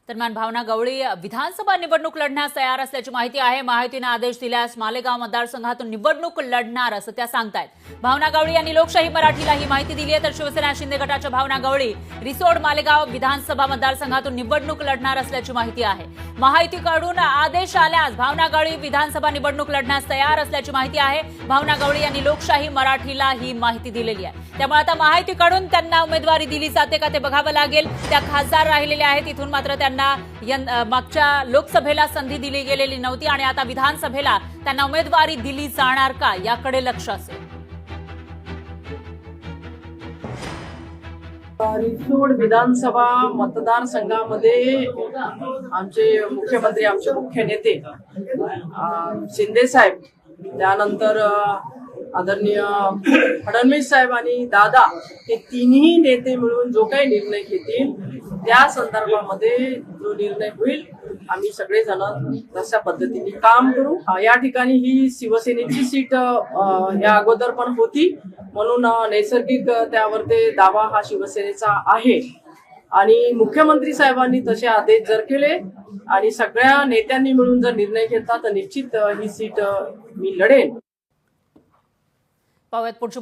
दरम्यान भावना गवळी विधानसभा निवडणूक लढण्यास तयार असल्याची माहिती आहे। महायुतीने आदेश दिल्यास मालेगाव मतदारसंघातून निवडणूक लढणार असं त्या सांगतायत। भावना गवळी यांनी लोकशाही मराठीला ही माहिती दिली आहे। तर शिवसेना शिंदे गटाच्या भावना गवळी रिसोड मालेगाव विधानसभा मतदारसंघातून निवडणूक लढणार असल्याची माहिती आहे। महायुतीकडून आदेश आल्यास भावना गवळी विधानसभा निवडणूक लढण्यास तयार असल्याची माहिती आहे। भावना गवळी यांनी लोकशाही मराठीला ही माहिती दिलेली आहे। त्यामुळे आता महायुतीकडून त्यांना उमेदवारी दिली जाते का ते बघावं लागेल। त्या खासदार राहिलेल्या आहेत, इथून मात्र त्यांना मागच्या लोकसभेला संधी दिली गेलेली नव्हती आणि आता विधानसभेला त्यांना उमेदवारी दिली जाणार का याकडे लक्ष असेल। रिसोड विधानसभा मतदारसंघामध्ये आमचे मुख्यमंत्री, आमचे मुख्य नेते शिंदे साहेब, त्यानंतर आदरणीय फडणवीस साहेब आणि दादा हे तिन्ही नेते मिळून जो काही निर्णय घेतील त्या संदर्भामध्ये जो निर्णय होईल आम्ही सगळेजण तशा पद्धतीने काम करू। या ठिकाणी ही शिवसेनेची सीट या अगोदर पण होती, म्हणून नैसर्गिक त्यावर ते दावा हा शिवसेनेचा आहे। आणि मुख्यमंत्री साहेबांनी तसे आदेश जर केले आणि सगळ्या नेत्यांनी मिळून जर निर्णय घेतला तर निश्चित ही सीट मी लढेन। पाहूयात पुढची